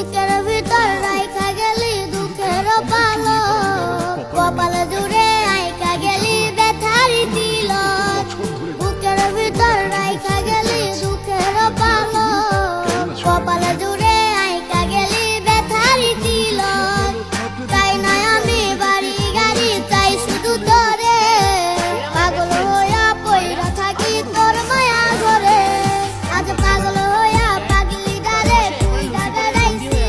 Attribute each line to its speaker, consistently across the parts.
Speaker 1: বুকের ভিতর রাইখা গেলি দুঃখের পালক, কপালে জুড়ে আইকা গেলি ব্যথারি তিলক। বুকের ভিতর রাইখা গেলি দুঃখের পালক, কপালে জুড়ে আইকা গেলি ব্যথারি তিলক। চাই না আমি বাড়ি গাড়ি, চাই শুধু তোরে, পাগল হইয়া পইরা থাকি তোর মায়া ঘরে। আজ পাগল হইয়া পাগলি ডারে পুইরা বেড়াইছি,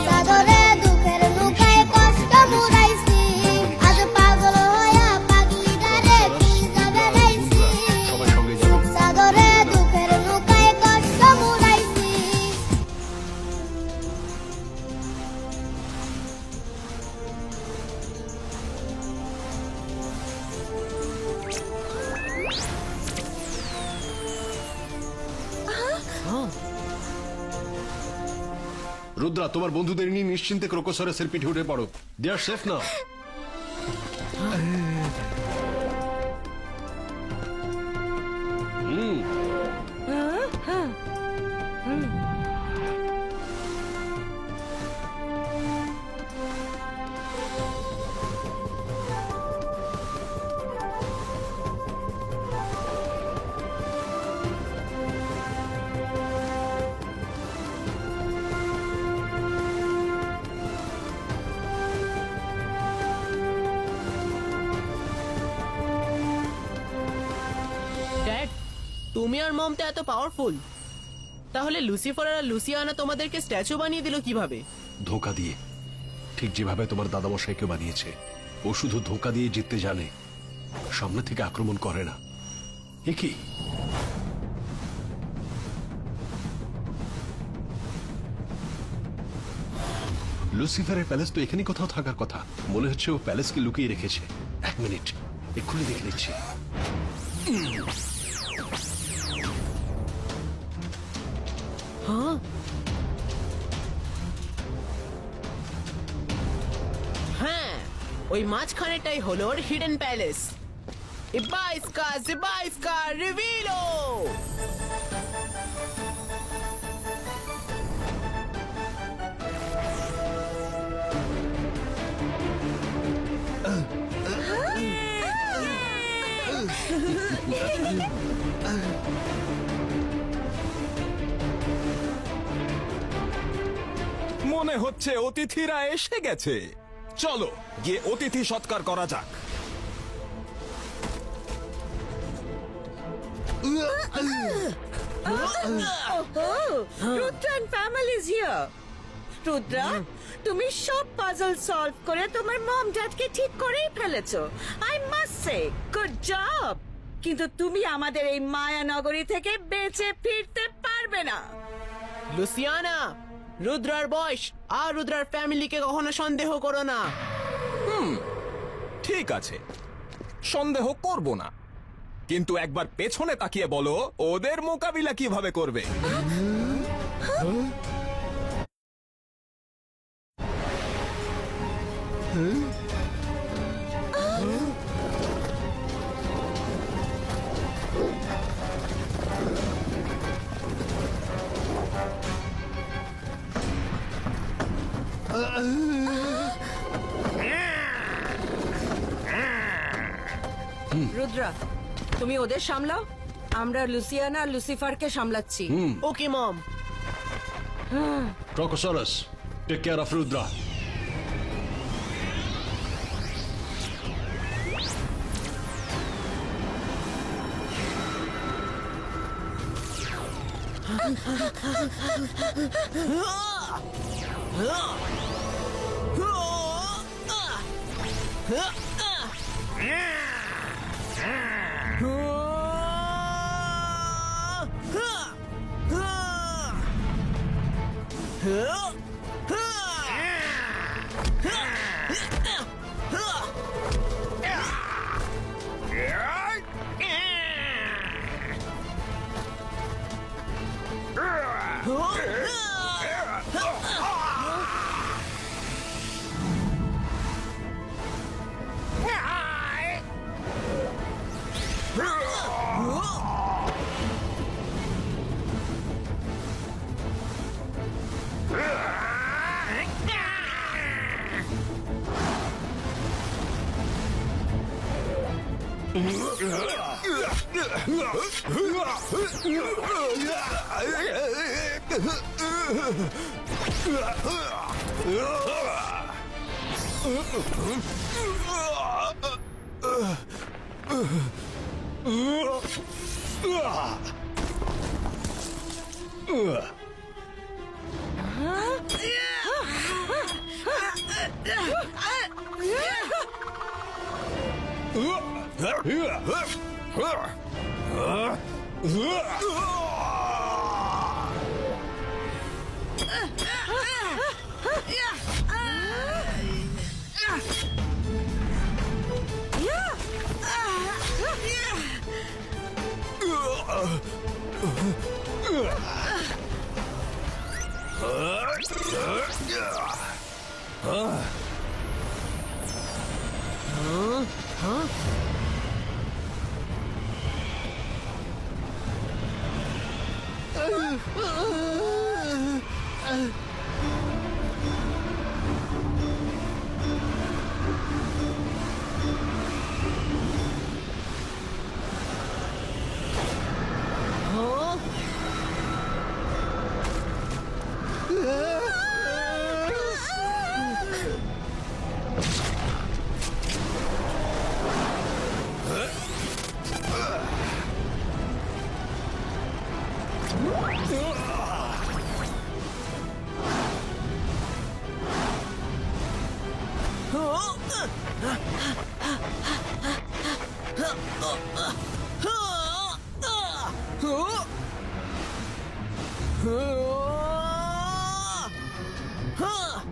Speaker 1: সাদরে দুঃখের লুকায় কষ্ট মুড়াইছি। আজ পাগল হইয়া পাগলি ডারে পুইরা বেড়াইছি, সাদরে দুঃখের লুকায় কষ্ট মুড়াইছি।
Speaker 2: রুদ্রা, তোমার বন্ধুদের নিয়ে নিশ্চিন্তে ক্রোকোসরাসের পিঠে উঠে পড়ো। দে আর সেফ নাও।
Speaker 3: ড্যাড, তুমি আর মম তো এত পাওয়ারফুল, তাহলে লুসিফার আর লুসিয়ানা তোমাদেরকে স্ট্যাচু বানিয়ে দিল কিভাবে?
Speaker 2: ধোঁকা দিয়ে, ঠিক যেভাবে তোমার দাদামশাইকে বানিয়েছে। ও শুধু ধোঁকা দিয়ে জিততে জানে, সামনে থেকে আক্রমণ করে না। এ কি? লুসিফারের প্যালেস তো এখানে কোথাও থাকার কথা। মনে হচ্ছে ও প্যালেসকে লুকিয়ে রেখেছে। এক মিনিট, এক্ষুনি দেখে নিচ্ছি।
Speaker 3: হ্যাঁ হ্যাঁ, ওই মাঝখানেটাই হলো ওর হিডেন প্যালেস। ইবাইস্কা রিভিলো।
Speaker 4: মনে হচ্ছে অতিথিরা এসে গেছে। চলো গিয়ে অতিথি সৎকার করা যাক।
Speaker 5: Rudra and family is here. Rudra, তুমি সব পাজল সলভ করে তোমার মম ড্যাডকে ঠিক করেই ফেলেছো। I must say good job. কিন্তু তুমি আমাদের এই মায়া নগরী থেকে বেঁচে ফিরতে পারবে না।
Speaker 3: লুসিয়ানা, রুদ্রার বয়স আর রুদ্রার ফ্যামিলিকে কখনো সন্দেহ করো না।
Speaker 4: ঠিক আছে, সন্দেহ করব না, কিন্তু একবার পেছনে তাকিয়ে বলো ওদের মোকাবিলা কিভাবে করবে।
Speaker 5: রুদ্রা, তুমি ওদের সামলাও, আমরা লুসিয়ানা আর লুসিফারকে সামলাচ্ছি।
Speaker 3: Okay mom.
Speaker 2: Crocosaurus, take care of Rudra.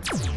Speaker 3: Huh?